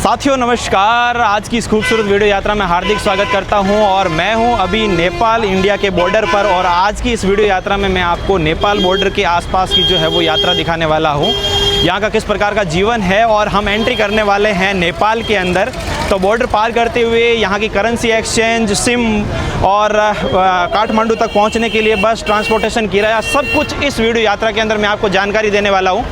साथियों नमस्कार। आज की इस खूबसूरत वीडियो यात्रा में हार्दिक स्वागत करता हूं और मैं हूं अभी नेपाल इंडिया के बॉर्डर पर। और आज की इस वीडियो यात्रा में मैं आपको नेपाल बॉर्डर के आसपास की जो है वो यात्रा दिखाने वाला हूं, यहाँ का किस प्रकार का जीवन है। और हम एंट्री करने वाले हैं नेपाल के अंदर। तो बॉर्डर पार करते हुए यहाँ की करेंसी एक्सचेंज, सिम और काठमांडू तक पहुँचने के लिए बस, ट्रांसपोर्टेशन, किराया, सब कुछ इस वीडियो यात्रा के अंदर मैं आपको जानकारी देने वाला हूँ।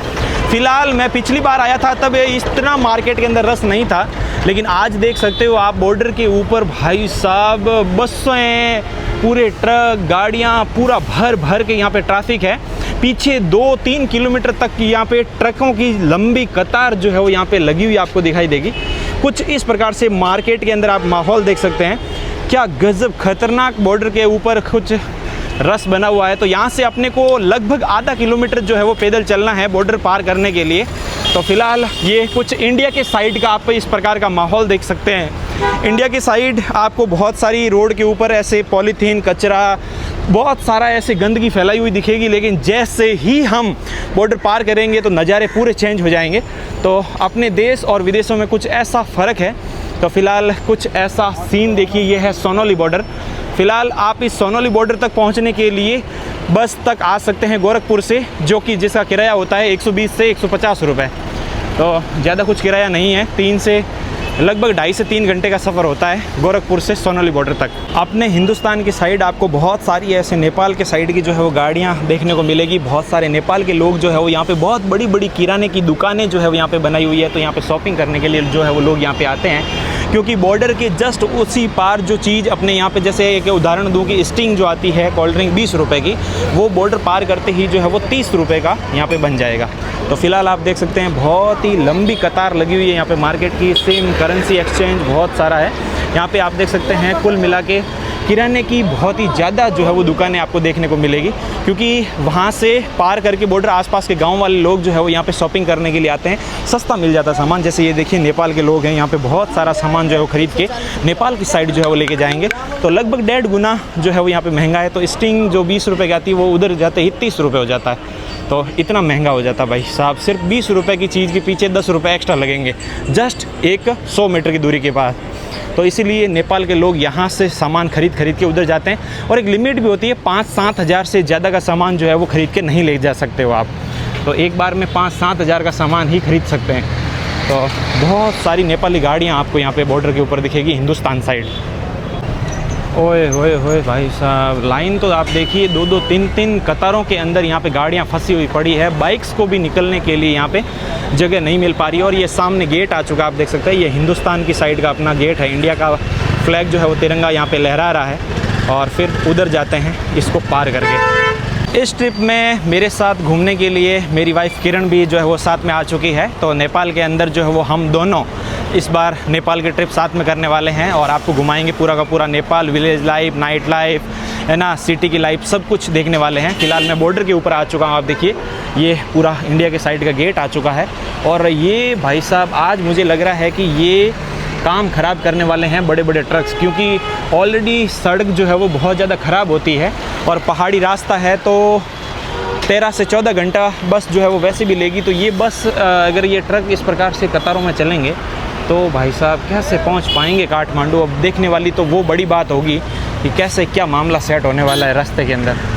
फ़िलहाल मैं पिछली बार आया था तब इतना मार्केट के अंदर रस नहीं था, लेकिन आज देख सकते हो आप बॉर्डर के ऊपर भाई साहब बसें, पूरे ट्रक, गाड़ियाँ, पूरा भर भर के यहाँ पे ट्रैफिक है। पीछे 2-3 किलोमीटर तक यहाँ पे ट्रकों की लंबी कतार जो है वो यहाँ पे लगी हुई आपको दिखाई देगी। कुछ इस प्रकार से मार्केट के अंदर आप माहौल देख सकते हैं। क्या गजब खतरनाक बॉर्डर के ऊपर कुछ रस बना हुआ है। तो यहाँ से अपने को लगभग आधा किलोमीटर जो है वो पैदल चलना है बॉर्डर पार करने के लिए। तो फिलहाल ये कुछ इंडिया के साइड का आप इस प्रकार का माहौल देख सकते हैं। इंडिया की साइड आपको बहुत सारी रोड के ऊपर ऐसे पॉलीथीन, कचरा, बहुत सारा ऐसे गंदगी फैलाई हुई दिखेगी, लेकिन जैसे ही हम बॉर्डर पार करेंगे तो नज़ारे पूरे चेंज हो जाएंगे। तो अपने देश और विदेशों में कुछ ऐसा फ़र्क है। तो फिलहाल कुछ ऐसा सीन देखिए, ये है सोनौली बॉर्डर। फ़िलहाल आप इस सोनौली बॉर्डर तक पहुंचने के लिए बस तक आ सकते हैं गोरखपुर से, जो कि जिसका किराया होता है 120 से 150 रुपये। तो ज़्यादा कुछ किराया नहीं है। 3 से लगभग 2.5 से 3 घंटे का सफ़र होता है गोरखपुर से सोनौली बॉर्डर तक। अपने हिंदुस्तान की साइड आपको बहुत सारी ऐसे नेपाल के साइड की जो है वो गाड़ियाँ देखने को मिलेगी। बहुत सारे नेपाल के लोग जो है वो यहाँ पे बहुत बड़ी बड़ी किराने की दुकानें जो है वो यहाँ पे बनाई हुई है। तो यहाँ पे शॉपिंग करने के लिए जो है वो लोग यहाँ पे आते हैं, क्योंकि बॉर्डर के जस्ट उसी पार जो चीज़ अपने यहाँ पे, जैसे एक उदाहरण दूँ कि स्टिंग जो आती है कोल्ड ड्रिंक 20 रुपये की, वो बॉर्डर पार करते ही जो है वो 30 रुपये का यहाँ पे बन जाएगा। तो फिलहाल आप देख सकते हैं बहुत ही लंबी कतार लगी हुई है यहाँ पे मार्केट की। सिम, करेंसी एक्सचेंज बहुत सारा है यहाँ पे। आप देख सकते हैं कुल मिला के किराने की बहुत ही ज़्यादा जो है वो दुकानें आपको देखने को मिलेगी, क्योंकि वहाँ से पार करके बॉर्डर आसपास के गांव वाले लोग जो है वो यहाँ पे शॉपिंग करने के लिए आते हैं। सस्ता मिल जाता सामान। जैसे ये देखिए नेपाल के लोग हैं, यहाँ पे बहुत सारा सामान जो है वो ख़रीद के नेपाल की साइड जो है वो लेके जाएंगे। तो लगभग 1.5 गुना जो है वो यहाँ पे महंगा है। तो स्टिंग जो 20 रुपये की आती है वो उधर जाते ही 30 रुपये हो जाता है। तो इतना महंगा हो जाता है भाई साहब। सिर्फ 20 रुपये की चीज़ के पीछे 10 रुपये एक्स्ट्रा लगेंगे, जस्ट एक 100 मीटर की दूरी के बाद। तो इसीलिए नेपाल के लोग यहाँ से सामान खरीद के उधर जाते हैं। और एक लिमिट भी होती है, 5-7 हज़ार से ज़्यादा का सामान जो है वो ख़रीद के नहीं ले जा सकते हो आप। तो एक बार में 5-7 हज़ार का सामान ही खरीद सकते हैं। तो बहुत सारी नेपाली गाड़ियाँ आपको यहाँ पे बॉर्डर के ऊपर दिखेगी हिंदुस्तान साइड। ओए होए होए भाई साहब, लाइन तो आप देखिए 2-2, 3-3 कतारों के अंदर यहाँ पे गाड़ियाँ फंसी हुई पड़ी है। बाइक्स को भी निकलने के लिए यहाँ पे जगह नहीं मिल पा रही है। और ये सामने गेट आ चुका, आप देख सकते हैं। ये हिंदुस्तान की साइड का अपना गेट है। इंडिया का फ्लैग जो है वो तिरंगा यहाँ पे लहरा रहा है। और फिर उधर जाते हैं इसको पार करके। इस ट्रिप में मेरे साथ घूमने के लिए मेरी वाइफ किरण भी जो है वो साथ में आ चुकी है। तो नेपाल के अंदर जो है वो हम दोनों इस बार नेपाल के ट्रिप साथ में करने वाले हैं और आपको घुमाएंगे पूरा का पूरा Nepal. Village life, night life है ना, सिटी की लाइफ, सब कुछ देखने वाले हैं। फ़िलहाल मैं बॉर्डर के ऊपर आ चुका हूँ। आप देखिए ये पूरा इंडिया के साइड का गेट आ चुका है। और ये भाई साहब आज मुझे लग रहा है कि ये काम ख़राब करने वाले हैं बड़े बड़े ट्रक्स, क्योंकि ऑलरेडी सड़क जो है वो बहुत ज़्यादा ख़राब होती है और पहाड़ी रास्ता है। तो 13 से 14 घंटा बस जो है वो वैसे भी लेगी। तो ये बस अगर ये ट्रक इस प्रकार से कतारों में चलेंगे तो भाई साहब कैसे पहुंच पाएंगे काठमांडू। अब देखने वाली तो वो बड़ी बात होगी कि कैसे क्या मामला सेट होने वाला है रास्ते के अंदर।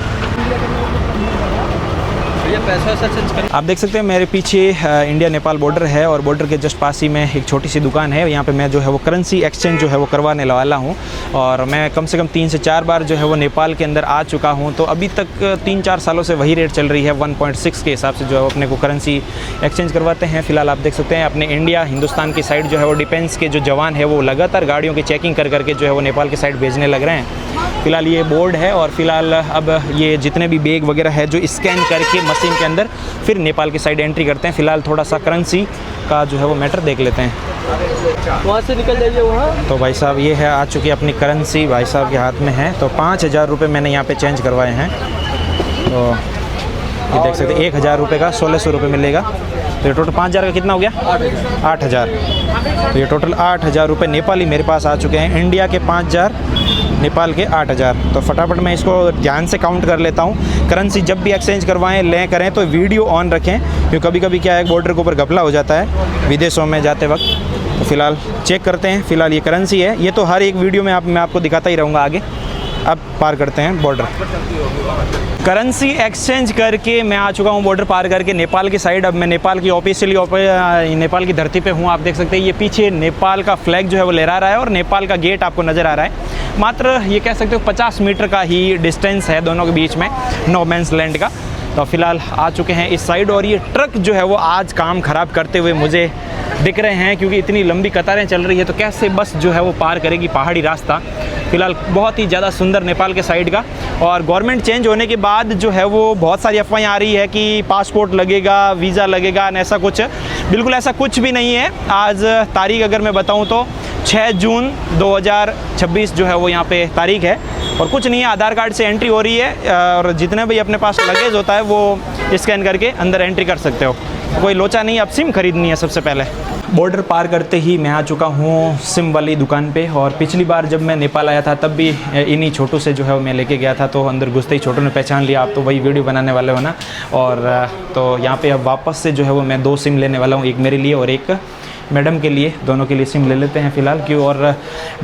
आप देख सकते हैं मेरे पीछे इंडिया नेपाल बॉर्डर है और बॉर्डर के जस्ट पास ही में एक छोटी सी दुकान है। यहाँ पे मैं जो है वो करेंसी एक्सचेंज जो है वो करवाने वाला हूँ। और मैं कम से कम 3 से 4 बार जो है वो नेपाल के अंदर आ चुका हूँ। तो अभी तक 3-4 सालों से वही रेट चल रही है। 1.6 के हिसाब से जो है वो अपने को करेंसी एक्सचेंज करवाते हैं। फ़िलहाल आप देख सकते हैं अपने इंडिया हिंदुस्तान की साइड जो है वो डिफेंस के जो जवान है वो लगातार गाड़ियों की चेकिंग करके जो है वो नेपाल की साइड भेजने लग रहे हैं। फ़िलहाल ये बोर्ड है और फिलहाल अब ये जितने भी बैग वगैरह है जो स्कैन करके मशीन के अंदर फिर नेपाल की साइड एंट्री करते हैं। फ़िलहाल थोड़ा सा करेंसी का जो है वो मैटर देख लेते हैं। वहाँ से निकल जाइए वहाँ। तो भाई साहब ये है आ चुकी अपनी करेंसी भाई साहब के हाथ में है। तो 5,000 रुपये मैंने यहाँ पे चेंज करवाए हैं। तो ये देख सकते हैं 1,000 रुपये का 1,600 रुपये मिलेगा। तो ये टोटल 5,000 का कितना हो गया? 8,000। तो ये टोटल 8,000 रुपये नेपाली मेरे पास आ चुके हैं। इंडिया के 5,000, नेपाल के 8000। तो फटाफट मैं इसको ध्यान से काउंट कर लेता हूँ। करेंसी जब भी एक्सचेंज करवाएं लें करें तो वीडियो ऑन रखें, क्योंकि कभी कभी क्या है बॉर्डर के ऊपर घपला हो जाता है विदेशों में जाते वक्त। तो फ़िलहाल चेक करते हैं। फ़िलहाल ये करेंसी है, ये तो हर एक वीडियो में मैं आपको दिखाता ही रहूँगा आगे। अब पार करते हैं बॉर्डर। करेंसी एक्सचेंज करके मैं आ चुका हूँ बॉर्डर पार करके नेपाल की साइड। अब मैं नेपाल की ऑफिशियली नेपाल की धरती पे हूँ। आप देख सकते हैं ये पीछे नेपाल का फ्लैग जो है वो लहरा रहा है और नेपाल का गेट आपको नज़र आ रहा है। मात्र ये कह सकते हो 50 मीटर का ही डिस्टेंस है दोनों के बीच में, नो मैंस लैंड का। तो फिलहाल आ चुके हैं इस साइड और ये ट्रक जो है वो आज काम ख़राब करते हुए मुझे दिख रहे हैं, क्योंकि इतनी लंबी कतारें चल रही है तो कैसे बस जो है वो पार करेगी पहाड़ी रास्ता। फिलहाल बहुत ही ज़्यादा सुंदर नेपाल के साइड का। और गवर्नमेंट चेंज होने के बाद जो है वो बहुत सारी अफवाहें आ रही है कि पासपोर्ट लगेगा, वीज़ा लगेगा, ऐसा कुछ बिल्कुल ऐसा कुछ भी नहीं है। आज तारीख अगर मैं बताऊं तो 6 जून 2026 जो है वो यहाँ पे तारीख है और कुछ नहीं है। आधार कार्ड से एंट्री हो रही है और जितने भी अपने पास लगेज होता है वो स्कैन करके अंदर एंट्री कर सकते हो, कोई लोचा नहीं। अब सिम खरीदनी है सबसे पहले। बॉर्डर पार करते ही मैं आ चुका हूँ सिम वाली दुकान पे। और पिछली बार जब मैं नेपाल आया था तब भी इन्हीं छोटू से जो है वो मैं लेके गया था, तो अंदर घुसते ही छोटू ने पहचान लिया, आप तो वही वीडियो बनाने वाले हो ना। और तो यहाँ पे अब वापस से जो है वो मैं 2 सिम लेने वाला हूँ, एक मेरे लिए और एक मैडम के लिए। दोनों के लिए सिम ले लेते हैं फ़िलहाल क्यों। और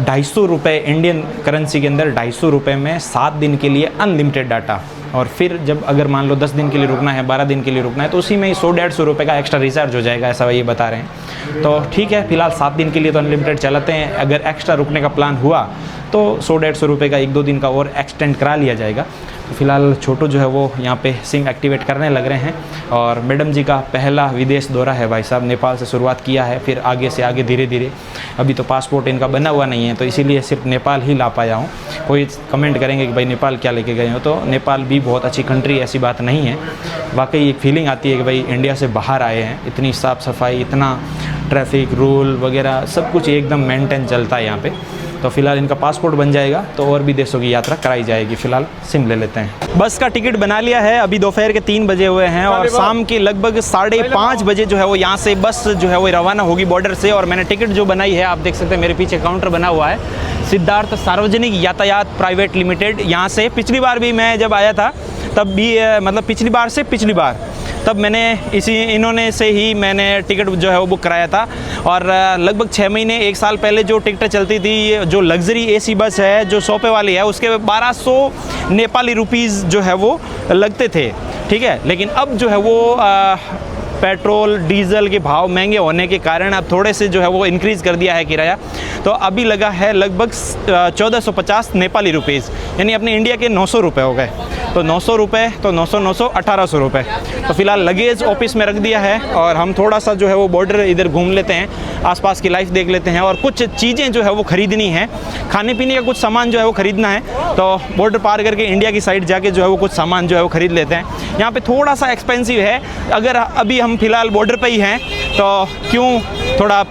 250 रुपये इंडियन करेंसी के अंदर 250 रुपये में 7 दिन के लिए अनलिमिटेड डाटा। और फिर जब अगर मान लो 10 दिन के लिए रुकना है, 12 दिन के लिए रुकना है, तो उसी में ही 100-150 रुपये का एक्स्ट्रा रिचार्ज हो जाएगा, ऐसा ये बता रहे हैं। तो ठीक है, फिलहाल 7 दिन के लिए तो अनलिमिटेड चलाते हैं। अगर एक्स्ट्रा रुकने का प्लान हुआ तो 100-150 रुपये का 1-2 दिन का और एक्सटेंड करा लिया जाएगा। तो फिलहाल छोटू जो है वो यहाँ पे सिम एक्टिवेट करने लग रहे हैं। और मैडम जी का पहला विदेश दौरा है भाई साहब, नेपाल से शुरुआत किया है, फिर आगे से आगे धीरे धीरे। अभी तो पासपोर्ट इनका बना हुआ नहीं है तो इसीलिए सिर्फ नेपाल ही ला पाया हूँ। कोई कमेंट करेंगे कि भाई नेपाल क्या लेके गए हो, तो नेपाल भी बहुत अच्छी कंट्री, ऐसी बात नहीं है। वाकई एक फीलिंग आती है कि भाई इंडिया से बाहर आए हैं, इतनी साफ़ सफाई, इतना ट्रैफिक रूल वगैरह सब कुछ एकदम मेंटेन चलता है यहाँ पे। तो फिलहाल इनका पासपोर्ट बन जाएगा तो और भी देशों की यात्रा कराई जाएगी। फिलहाल सिम ले लेते हैं। बस का टिकट बना लिया है, अभी दोपहर के 3 बजे हुए हैं और शाम के लगभग 5:30 बजे जो है वो यहाँ से बस जो है वो रवाना होगी बॉर्डर से। और मैंने टिकट जो बनाई है, आप देख सकते हैं मेरे पीछे काउंटर बना हुआ है, सिद्धार्थ सार्वजनिक यातायात प्राइवेट लिमिटेड। यहाँ से पिछली बार भी मैं जब आया था तब भी मतलब पिछली बार तब मैंने इन्होंने से ही मैंने टिकट जो है वो बुक कराया था। और लगभग 6 महीने 1 साल पहले जो टिकटें चलती थी, जो लग्जरी AC बस है जो 100 पे वाली है, उसके 1200 नेपाली रुपीज़ जो है वो लगते थे, ठीक है। लेकिन अब जो है वो पेट्रोल डीजल के भाव महंगे होने के कारण अब थोड़े से जो है वो इंक्रीज़ कर दिया है किराया। तो अभी लगा है लगभग 1450 नेपाली रुपीज़, यानी अपने इंडिया के 900 रुपये हो गए। तो 900 रुपये तो 900 1800 रुपये। तो फिलहाल लगेज ऑफिस में रख दिया है और हम थोड़ा सा जो है वो बॉर्डर इधर घूम लेते हैं, आसपास की लाइफ देख लेते हैं और कुछ चीज़ें जो है वो ख़रीदनी है, खाने पीने का कुछ सामान जो है वो ख़रीदना है। तो बॉर्डर पार करके इंडिया की साइड जाके जो है वो कुछ सामान जो है वो ख़रीद लेते हैं। यहाँ पे थोड़ा सा एक्सपेंसिव है, अगर अभी हम फ़िलहाल बॉर्डर पे ही हैं तो क्यों थोड़ा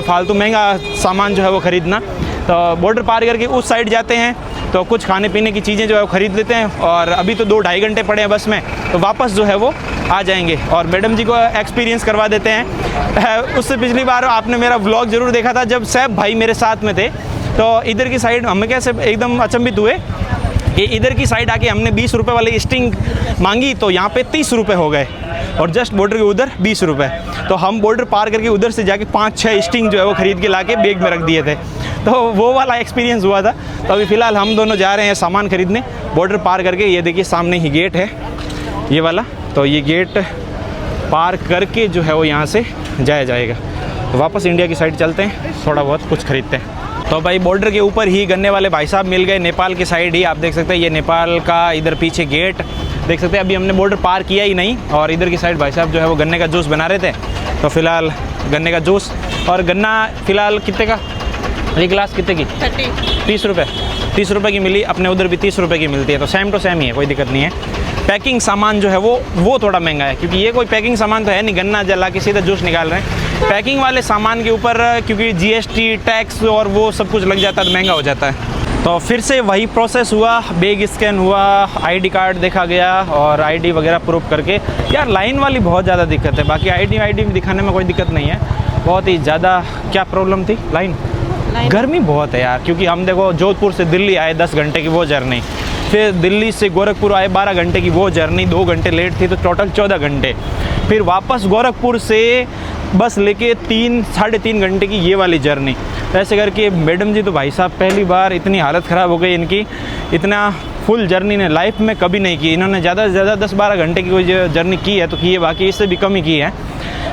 फालतू महंगा सामान जो है वो ख़रीदना। तो बॉर्डर पार करके उस साइड जाते हैं तो कुछ खाने पीने की चीज़ें जो है वो ख़रीद लेते हैं। और अभी तो 2-2.5 घंटे पड़े हैं बस में, तो वापस जो है वो आ जाएंगे। और मैडम जी को एक्सपीरियंस करवा देते हैं। उससे पिछली बार आपने मेरा व्लॉग ज़रूर देखा था जब सैफ भाई मेरे साथ में थे, तो इधर की साइड हमें कैसे एकदम अचंभित हुए कि इधर की साइड आके हमने 20 रुपये वाली स्टिंग मांगी तो यहाँ पे 30 रुपये हो गए और जस्ट बॉर्डर के उधर 20 रुपये। तो हम बॉर्डर पार करके उधर से जाके 5-6 स्टिंग जो है वो ख़रीद के ला के बैग में रख दिए थे। तो वो वाला एक्सपीरियंस हुआ था। तो अभी फ़िलहाल हम दोनों जा रहे हैं सामान ख़रीदने बॉर्डर पार करके। ये देखिए सामने ही गेट है ये वाला, तो ये गेट पार करके जो है वो यहाँ से जाया जाएगा। तो वापस इंडिया की साइड चलते हैं, थोड़ा बहुत कुछ ख़रीदते हैं। तो भाई बॉर्डर के ऊपर ही गन्ने वाले भाई साहब मिल गए, नेपाल की साइड ही। आप देख सकते हैं ये नेपाल का इधर पीछे गेट देख सकते हैं। अभी हमने बॉर्डर पार किया ही नहीं और इधर की साइड भाई साहब जो है वो गन्ने का जूस बना रहे थे। तो फिलहाल गन्ने का जूस और गन्ना फ़िलहाल कितने का, ये गिलास कितने की? 30 रुपये। 30 रुपये की मिली, अपने उधर भी 30 रुपये की मिलती है, तो सेम टू सेम ही है, कोई दिक्कत नहीं है। पैकिंग सामान जो है वो थोड़ा महंगा है, क्योंकि ये कोई पैकिंग सामान तो है नहीं, गन्ना जला के सीधा जूस निकाल रहे हैं। पैकिंग वाले सामान के ऊपर क्योंकि GST टैक्स और वो सब कुछ लग जाता है तो महंगा हो जाता है। तो फिर से वही प्रोसेस हुआ, बैग स्कैन हुआ, ID कार्ड देखा गया और ID वगैरह प्रूफ करके। यार लाइन वाली बहुत ज़्यादा दिक्कत है, बाकी ID दिखाने में कोई दिक्कत नहीं है। बहुत ही ज़्यादा क्या प्रॉब्लम थी? लाइन गर्मी बहुत है यार, क्योंकि हम देखो जोधपुर से दिल्ली आए 10 घंटे की वो जर्नी, फिर दिल्ली से गोरखपुर आए 12 घंटे की वो जर्नी, 2 घंटे लेट थी तो टोटल 14 घंटे, फिर वापस गोरखपुर से बस लेके 3-3.5 घंटे की ये वाली जर्नी। ऐसे करके मैडम जी तो भाई साहब पहली बार इतनी हालत ख़राब हो गई इनकी, इतना फुल जर्नी ने लाइफ में कभी नहीं की इन्होंने। ज़्यादा से ज़्यादा 10-12 घंटे की कोई जर्नी की है तो की है, बाकी इससे भी कम ही की है।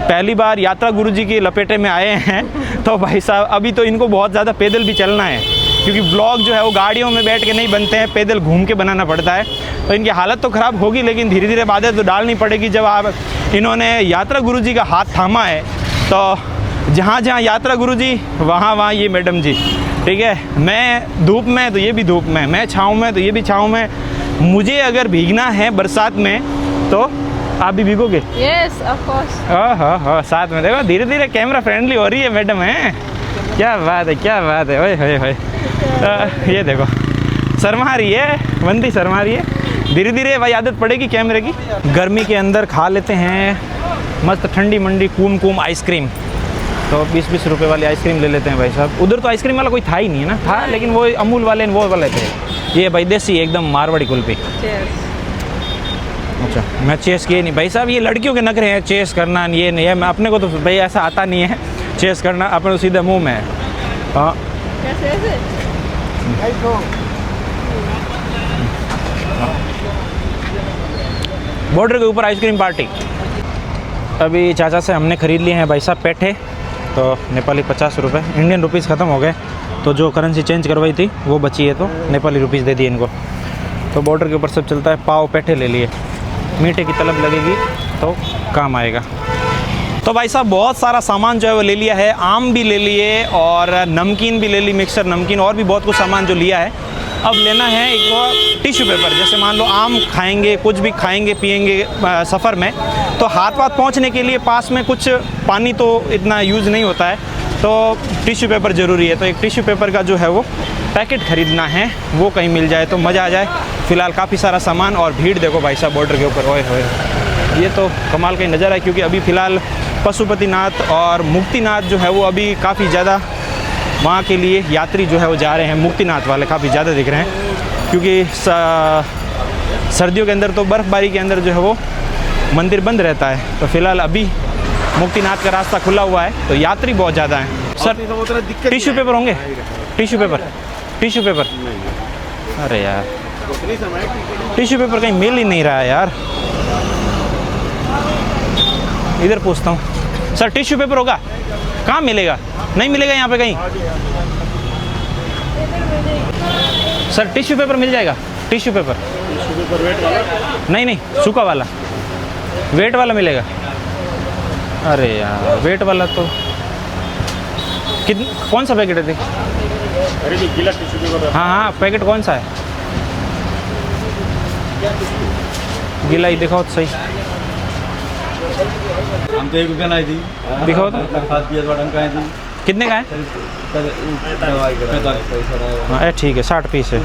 पहली बार यात्रा गुरुजी की लपेटे में आए हैं तो भाई साहब अभी तो इनको बहुत ज़्यादा पैदल भी चलना है, क्योंकि ब्लॉग जो है वो गाड़ियों में बैठ के नहीं बनते हैं, पैदल घूम के बनाना पड़ता है। तो इनकी हालत तो ख़राब होगी, लेकिन धीरे धीरे आदत तो डालनी पड़ेगी। जब आप इन्होंने यात्रा गुरुजी का हाथ थामा है तो जहाँ जहाँ यात्रा गुरुजी वहाँ वहाँ ये मैडम जी, ठीक है। मैं धूप में तो ये भी धूप में, मैं छाँव में तो ये भी छाँव में। मुझे अगर भीगना है बरसात में तो आप भी भीगोगे? Yes of course. हाँ, साथ में देखो धीरे धीरे कैमरा फ्रेंडली हो रही है मैडम है। क्या बात है, क्या बात है, ओए होए होए। ये देखो शर्मा रही है, बंदी शर्मा रही है। धीरे धीरे भाई आदत पड़ेगी कैमरे की। गर्मी के अंदर खा लेते हैं मस्त ठंडी मंडी कूम आइसक्रीम। तो 20-20 रुपए वाली आइसक्रीम ले लेते हैं भाई साहब। उधर तो आइसक्रीम वाला कोई था ही नहीं है ना, था लेकिन वो अमूल वाले वो वाले थे। ये भाई देसी एकदम मारवाड़ी कुल्फी। अच्छा मैं चेस किए नहीं भाई साहब, ये लड़कियों के नखरे हैं चेस करना, ये नहीं है। मैं अपने को तो भाई ऐसा आता नहीं है चेस करना, अपने तो सीधे मुँह में है। हाँ बॉर्डर के ऊपर आइसक्रीम पार्टी। अभी चाचा से हमने ख़रीद लिए हैं भाई साहब पेठे, तो नेपाली 50 रुपये, इंडियन रुपीज़ ख़त्म हो गए तो जो करेंसी चेंज करवाई थी वो बची है, तो नेपाली रुपीज़ दे दिए इनको। तो बॉर्डर के ऊपर सब चलता है। पाव पेठे ले लिए, मीठे की तलब लगेगी तो काम आएगा। तो भाई साहब बहुत सारा सामान जो है वो ले लिया है, आम भी ले लिए और नमकीन भी ले ली, मिक्सर नमकीन और भी बहुत कुछ सामान जो लिया है। अब लेना है एक टिश्यू पेपर, जैसे मान लो आम खाएंगे, कुछ भी खाएंगे पिएंगे सफ़र में, तो हाथ वाथ पहुँचने के लिए पास में कुछ पानी तो इतना यूज़ नहीं होता है, तो टिश्यू पेपर ज़रूरी है। तो एक टिश्यू पेपर का जो है वो पैकेट ख़रीदना है, वो कहीं मिल जाए तो मज़ा आ जाए। फ़िलहाल काफ़ी सारा सामान और भीड़ देखो भाई साहब बॉर्डर के ऊपर, ओए होए ये तो कमाल का ही नज़ारा है। क्योंकि अभी फ़िलहाल पशुपतिनाथ और मुक्तिनाथ जो है वो अभी काफ़ी ज़्यादा वहाँ के लिए यात्री जो है वो जा रहे हैं, मुक्तिनाथ वाले काफ़ी ज़्यादा दिख रहे हैं। क्योंकि सर्दियों के अंदर तो बर्फ़बारी के अंदर जो है वो मंदिर बंद रहता है, तो फ़िलहाल अभी मुक्तिनाथ का रास्ता खुला हुआ है तो यात्री बहुत ज़्यादा हैं। सर टिश्यू पेपर होंगे? टिश्यू पेपर अरे यार टिश्यू पेपर कहीं मिल ही नहीं रहा है यार। इधर पूछता हूँ, सर टिश्यू पेपर होगा? कहाँ मिलेगा? नहीं मिलेगा यहाँ पे कहीं? सर टिश्यू पेपर मिल जाएगा? टिश्यू पेपर वेट वाला? नहीं सूखा वाला, वेट वाला मिलेगा? अरे यार वेट वाला तो कौन सा पैकेट है? अरे गीला टिश्यू पेपर। हाँ पैकेट कौन सा है? गीला ही दिखाओ तो सही। हम तो 1 रुपया नहीं थी, दिखाओ तो कितने का है? हाँ ठीक है 60 पीस है।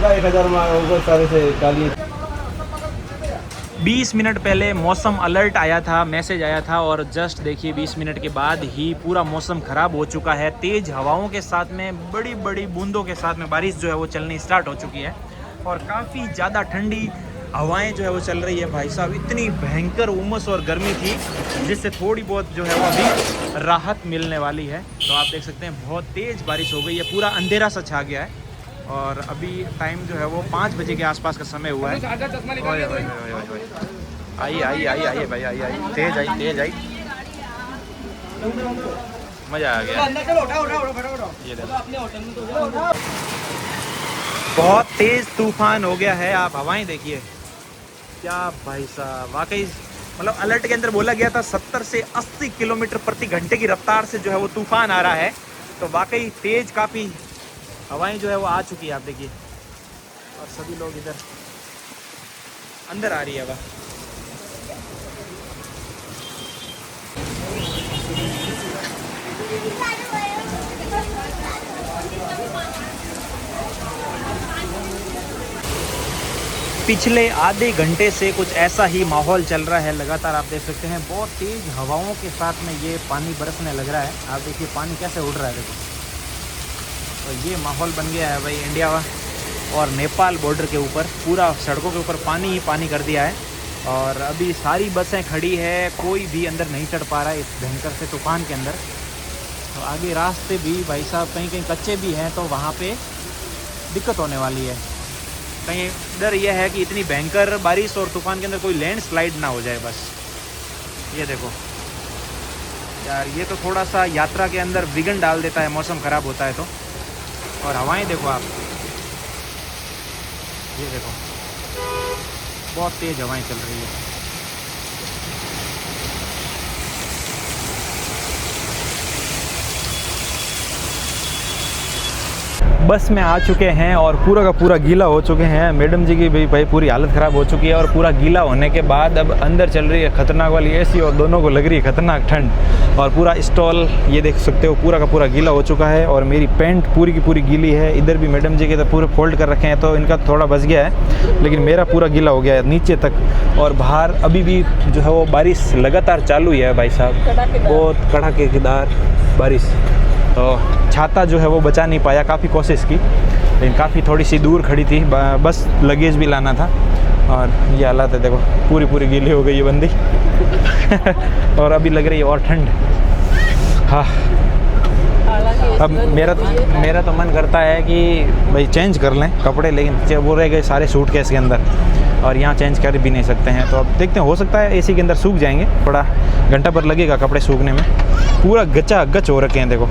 20 मिनट पहले मौसम अलर्ट आया था, मैसेज आया था और जस्ट देखिए 20 मिनट के बाद ही पूरा मौसम ख़राब हो चुका है। तेज़ हवाओं के साथ में बड़ी बड़ी बूंदों के साथ में बारिश जो है वो चलनी स्टार्ट हो चुकी है और काफ़ी ज़्यादा ठंडी हवाएं जो है वो चल रही है भाई साहब। इतनी भयंकर उमस और गर्मी थी जिससे थोड़ी बहुत जो है वो अभी राहत मिलने वाली है। तो आप देख सकते हैं बहुत तेज़ बारिश हो गई है, पूरा अंधेरा सा छा गया है और अभी टाइम जो है वो 5 बजे के आसपास का समय हुआ है। आइए भाई आइए, तेज आई मज़ा आ गया। ये देखो बहुत तेज़ तूफान हो गया है, आप हवाएं देखिए क्या भाई साहब। वाकई मतलब अलर्ट के अंदर बोला गया था 70 से 80 किलोमीटर प्रति घंटे की रफ्तार से जो है वो तूफान आ रहा है, तो वाकई तेज़ काफ़ी हवाएं जो है वो आ चुकी है आप देखिए। और सभी लोग इधर अंदर आ रही है हवा। पिछले आधे घंटे से कुछ ऐसा ही माहौल चल रहा है लगातार, आप देख सकते हैं बहुत तेज़ हवाओं के साथ में ये पानी बरसने लग रहा है। आप देखिए पानी कैसे उड़ रहा है, देखो तो ये माहौल बन गया है भाई इंडिया और नेपाल बॉर्डर के ऊपर। पूरा सड़कों के ऊपर पानी ही पानी कर दिया है और अभी सारी बसें खड़ी है, कोई भी अंदर नहीं चढ़ पा रहा है इस भयंकर से तूफान के अंदर। तो आगे रास्ते भी भाई साहब कहीं कहीं कच्चे भी हैं, तो वहाँ पे दिक्कत होने वाली है। कहीं डर यह है कि इतनी भयंकर बारिश और तूफान के अंदर कोई लैंडस्लाइड ना हो जाए बस। ये देखो यार, ये तो थोड़ा सा यात्रा के अंदर विघ्न डाल देता है, मौसम ख़राब होता है तो। और हवाएं देखो आप, ये देखो बहुत तेज़ हवाएं चल रही है। बस में आ चुके हैं और पूरा का पूरा गीला हो चुके हैं। मैडम जी की भी भाई पूरी हालत ख़राब हो चुकी है और पूरा गीला होने के बाद अब अंदर चल रही है खतरनाक वाली एसी और दोनों को लग रही है खतरनाक ठंड। और पूरा स्टॉल ये देख सकते हो पूरा का पूरा गीला हो चुका है और मेरी पैंट पूरी की पूरी गीली है। इधर भी मैडम जी के तो पूरे फोल्ड कर रखे हैं, तो इनका थोड़ा बच गया है, लेकिन मेरा पूरा गीला हो गया है नीचे तक। और बाहर अभी भी जो है वो बारिश लगातार चालू ही है भाई साहब, बहुत कड़ाकेदार बारिश। तो छाता जो है वो बचा नहीं पाया, काफ़ी कोशिश की लेकिन काफ़ी थोड़ी सी दूर खड़ी थी, बस लगेज भी लाना था। और ये हालत है देखो, पूरी पूरी गीली हो गई है बंदी और अभी लग रही है और ठंड। हाँ, अब मेरा तो मन करता है कि भाई चेंज कर लें कपड़े, लेकिन वो रह गए सारे सूटकेस के अंदर और यहाँ चेंज कर भी नहीं सकते हैं। तो अब देखते हैं, हो सकता है एसी के अंदर सूख जाएंगे, थोड़ा घंटा भर लगेगा कपड़े सूखने में। पूरा गचा गच हो रखे हैं देखो,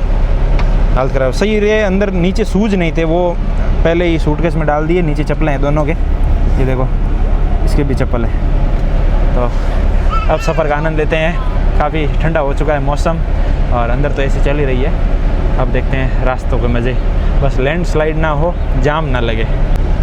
हालत ख़राब। सही रहे अंदर नीचे सूज नहीं थे, वो पहले ही सूटकेस में डाल दिए। नीचे चप्पलें हैं दोनों के, ये देखो इसके भी चप्पल है। तो अब सफ़र का आनंद लेते हैं। काफ़ी ठंडा हो चुका है मौसम और अंदर तो एसी चल ही रही है। अब देखते हैं रास्तों के मज़े, बस लैंडस्लाइड ना हो, जाम ना लगे।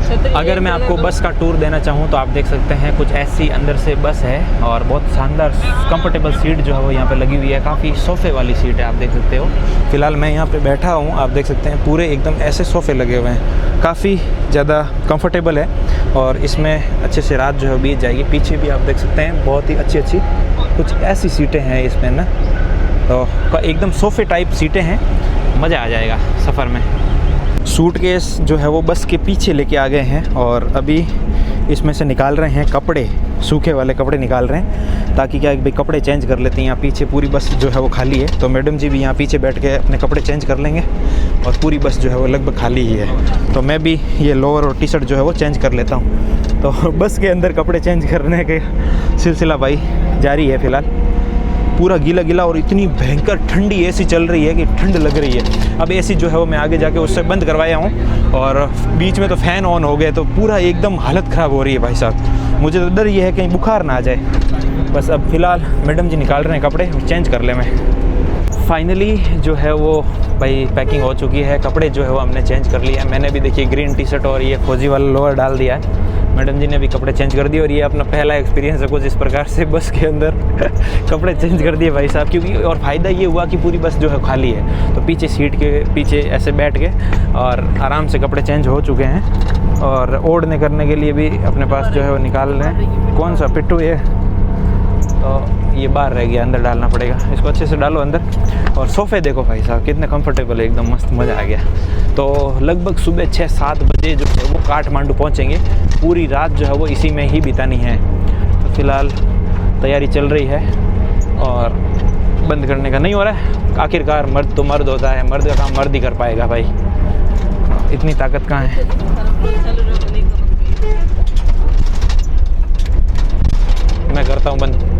अगर मैं आपको बस का टूर देना चाहूँ तो आप देख सकते हैं कुछ ऐसी अंदर से बस है और बहुत शानदार कंफर्टेबल सीट जो है वो यहाँ पे लगी हुई है। काफ़ी सोफ़े वाली सीट है, आप देख सकते हो। फ़िलहाल मैं यहाँ पे बैठा हूँ, आप देख सकते हैं पूरे एकदम ऐसे सोफ़े लगे हुए हैं, काफ़ी ज़्यादा कंफर्टेबल है और इसमें अच्छे से रात जो है बीत जाएगी। पीछे भी आप देख सकते हैं बहुत ही अच्छी अच्छी कुछ ऐसी सीटें हैं इसमें ना, तो एकदम सोफ़े टाइप सीटें हैं, मज़ा आ जाएगा सफ़र में। सूटकेस जो है वो बस के पीछे लेके आ गए हैं और अभी इसमें से निकाल रहे हैं कपड़े, सूखे वाले कपड़े निकाल रहे हैं, ताकि क्या भाई कपड़े चेंज कर लेते हैं। यहाँ पीछे पूरी बस जो है वो खाली है, तो मैडम जी भी यहाँ पीछे बैठ के अपने कपड़े चेंज कर लेंगे और पूरी बस जो है वो लगभग खाली ही है। तो मैं भी ये लोअर और टी शर्ट जो है वो चेंज कर लेता हूँ। तो बस के अंदर कपड़े चेंज करने के सिलसिला भाई जारी है फ़िलहाल। पूरा गीला गीला और इतनी भयंकर ठंडी एसी चल रही है कि ठंड लग रही है। अब एसी जो है वो मैं आगे जाके उससे बंद करवाया हूँ और बीच में तो फ़ैन ऑन हो गए, तो पूरा एकदम हालत ख़राब हो रही है भाई साहब। मुझे तो डर ये है कहीं बुखार ना आ जाए। बस अब फ़िलहाल मैडम जी निकाल रहे हैं कपड़े, चेंज कर ले मैं। फाइनली जो है वो भाई पैकिंग हो चुकी है, कपड़े जो है वो हमने चेंज कर लिया है। मैंने भी देखिए ग्रीन टी शर्ट और ये फौजी वाला लोअर डाल दिया है, मैडम जी ने भी कपड़े चेंज कर दिए। और ये अपना पहला एक्सपीरियंस है कुछ इस प्रकार से बस के अंदर कपड़े चेंज कर दिए भाई साहब, क्योंकि और फ़ायदा ये हुआ कि पूरी बस जो है खाली है, तो पीछे सीट के पीछे ऐसे बैठ के और आराम से कपड़े चेंज हो चुके हैं। और ओढ़ने करने के लिए भी अपने पास जो है वो निकाल रहे हैं। कौन सा पिट्टू ये, तो ये बाहर रह गया, अंदर डालना पड़ेगा, इसको अच्छे से डालो अंदर। और सोफ़े देखो भाई साहब कितने कंफर्टेबल है, एकदम मस्त, मज़ा आ गया। तो लगभग सुबह 6-7 बजे जो है वो काठमांडू पहुंचेंगे। पूरी रात जो है वो इसी में ही बितानी है। तो फ़िलहाल तैयारी चल रही है और बंद करने का नहीं हो रहा है। आखिरकार मर्द तो मर्द होता है, मर्द का काम मर्द ही कर पाएगा भाई, इतनी ताकत कहाँ है। मैं करता हूँ बंद।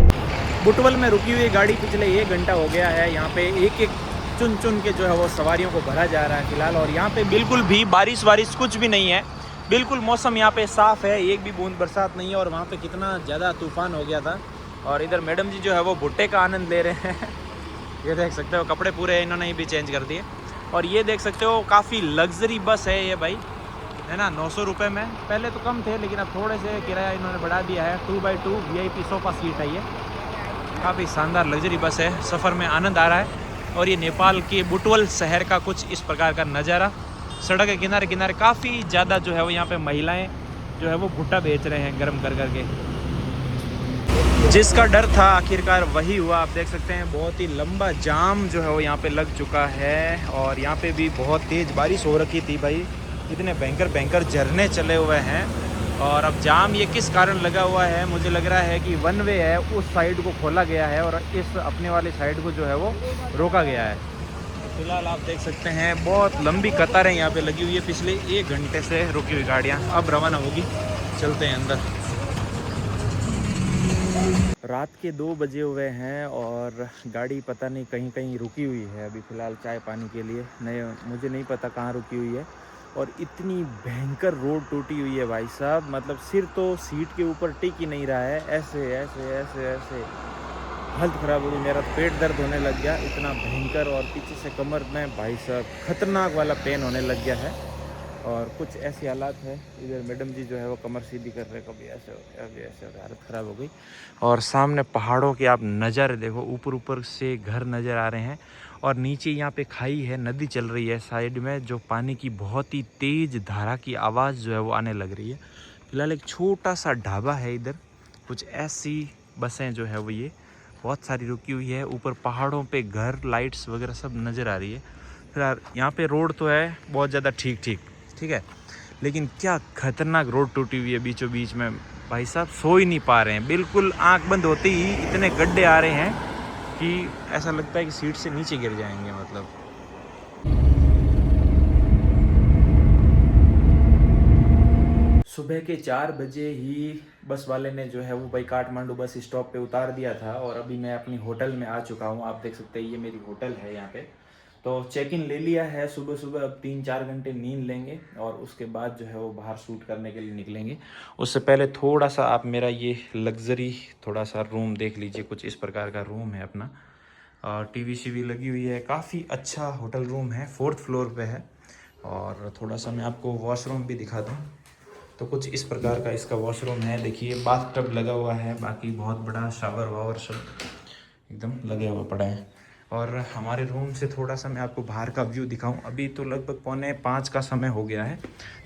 बुटवल में रुकी हुई गाड़ी पिछले 1 घंटा हो गया है। यहाँ पे एक एक चुन चुन के जो है वो सवारियों को भरा जा रहा है फ़िलहाल। और यहाँ पे बिल्कुल भी बारिश वारिश कुछ भी नहीं है, बिल्कुल मौसम यहाँ पे साफ़ है, एक भी बूंद बरसात नहीं है। और वहाँ पे कितना ज़्यादा तूफ़ान हो गया था। और इधर मैडम जी जो है वो भुट्टे का आनंद ले रहे हैं ये देख सकते हो, कपड़े पूरे इन्होंने ही भी चेंज कर दिए। और ये देख सकते हो काफ़ी लग्जरी बस है ये भाई, है ना, 900 रुपये में। पहले तो कम थे लेकिन अब थोड़े से किराया इन्होंने बढ़ा दिया है। 2x2 VIP सोफ़ा सीट है ये, काफ़ी शानदार लग्जरी बस है, सफ़र में आनंद आ रहा है। और ये नेपाल के बुटवल शहर का कुछ इस प्रकार का नज़ारा। सड़क के किनारे किनारे काफ़ी ज़्यादा जो है वो यहाँ पे महिलाएं जो है वो भुट्टा बेच रहे हैं गर्म कर करके। जिसका डर था आखिरकार वही हुआ। आप देख सकते हैं बहुत ही लंबा जाम जो है वो यहाँ पे लग चुका है और यहाँ पे भी बहुत तेज़ बारिश हो रखी थी भाई। इतने भयंकर भयंकर झरने चले हुए हैं और अब जाम ये किस कारण लगा हुआ है, मुझे लग रहा है कि वन वे है, उस साइड को खोला गया है और इस अपने वाले साइड को जो है वो रोका गया है। फिलहाल आप देख सकते हैं बहुत लंबी कतारें यहाँ पे लगी हुई है, पिछले 1 घंटे से रुकी हुई गाड़ियाँ अब रवाना होगी। चलते हैं अंदर। रात के 2 बजे हुए हैं और गाड़ी पता नहीं कहीं कहीं रुकी हुई है अभी फ़िलहाल चाय पानी के लिए। नहीं, मुझे नहीं पता कहाँ रुकी हुई है। और इतनी भयंकर रोड टूटी हुई है भाई साहब, मतलब सिर तो सीट के ऊपर टिक ही नहीं रहा है। ऐसे ऐसे ऐसे ऐसे हालत ख़राब हो गई, मेरा पेट दर्द होने लग गया इतना भयंकर। और पीछे से कमर में भाई साहब ख़तरनाक वाला पेन होने लग गया है। और कुछ ऐसी हालात है, इधर मैडम जी जो है वो कमर सीधी कर रहे, कभी ऐसे हो गया कभी ऐसे हो गया, हालत ख़राब हो गई। और सामने पहाड़ों के आप नज़ारे देखो, ऊपर ऊपर से घर नज़र आ रहे हैं और नीचे यहाँ पे खाई है, नदी चल रही है साइड में, जो पानी की बहुत ही तेज़ धारा की आवाज़ जो है वो आने लग रही है। फिलहाल एक छोटा सा ढाबा है इधर, कुछ ऐसी बसें जो है वो ये बहुत सारी रुकी हुई है। ऊपर पहाड़ों पे घर, लाइट्स वगैरह सब नज़र आ रही है। फिलहाल यहाँ पे रोड तो है बहुत ज़्यादा ठीक है, लेकिन क्या खतरनाक रोड टूटी हुई है बीचों बीच में। भाई साहब सो ही नहीं पा रहे हैं, बिल्कुल आंख बंद होते ही इतने गड्ढे आ रहे हैं कि ऐसा लगता है कि सीट से नीचे गिर जाएंगे। मतलब सुबह के 4 बजे ही बस वाले ने जो है वो भाई काठमांडू बस स्टॉप पे उतार दिया था और अभी मैं अपनी होटल में आ चुका हूँ। आप देख सकते हैं ये मेरी होटल है यहाँ पे। तो चेक इन ले लिया है सुबह सुबह। अब 3-4 घंटे नींद लेंगे और उसके बाद जो है वो बाहर शूट करने के लिए निकलेंगे। उससे पहले थोड़ा सा आप मेरा ये लग्जरी थोड़ा सा रूम देख लीजिए, कुछ इस प्रकार का रूम है अपना। और टीवी शीवी लगी हुई है, काफ़ी अच्छा होटल रूम है, 4th फ्लोर पे है। और थोड़ा सा मैं आपको वॉशरूम भी दिखा दूँ तो कुछ इस प्रकार का इसका वॉशरूम है। देखिए बाथ टब लगा हुआ है, बाकी बहुत बड़ा शावर वावर सब एकदम लगे हुए पड़े हैं। और हमारे रूम से थोड़ा सा मैं आपको बाहर का व्यू दिखाऊं। अभी तो लगभग 4:45 का समय हो गया है,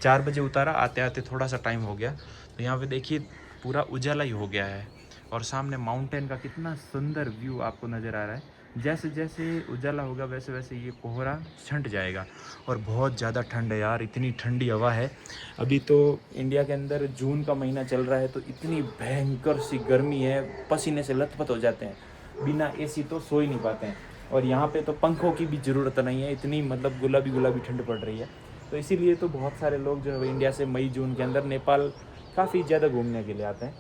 4 बजे उतारा, आते आते थोड़ा सा टाइम हो गया। तो यहाँ पे देखिए पूरा उजाला ही हो गया है और सामने माउंटेन का कितना सुंदर व्यू आपको नज़र आ रहा है। जैसे जैसे उजाला होगा वैसे वैसे ये कोहरा छंट जाएगा। और बहुत ज़्यादा ठंड है यार, इतनी ठंडी हवा है। अभी तो इंडिया के अंदर जून का महीना चल रहा है तो इतनी भयंकर सी गर्मी है, पसीने से लथपथ हो जाते हैं, बिना एसी तो सो ही नहीं पाते हैं। और यहाँ पे तो पंखों की भी ज़रूरत नहीं है, इतनी मतलब गुलाबी गुलाबी ठंड पड़ रही है। तो इसीलिए तो बहुत सारे लोग जो है इंडिया से मई जून के अंदर नेपाल काफ़ी ज़्यादा घूमने के लिए आते हैं।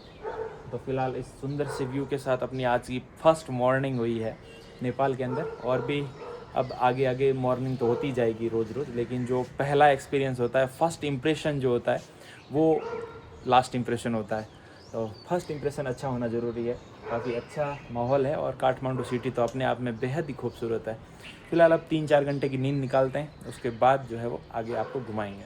तो फिलहाल इस सुंदर से व्यू के साथ अपनी आज की फर्स्ट मॉर्निंग हुई है नेपाल के अंदर। और भी अब आगे आगे मॉर्निंग तो होती जाएगी रोज़ रोज़, लेकिन जो पहला एक्सपीरियंस होता है, फर्स्ट इम्प्रेशन जो होता है वो लास्ट इम्प्रेशन होता है। तो फर्स्ट इम्प्रेशन अच्छा होना ज़रूरी है। काफ़ी अच्छा माहौल है और काठमांडू सिटी तो अपने आप में बेहद ही खूबसूरत है। फिलहाल अब 3-4 घंटे की नींद निकालते हैं, उसके बाद जो है वो आगे आपको घुमाएंगे।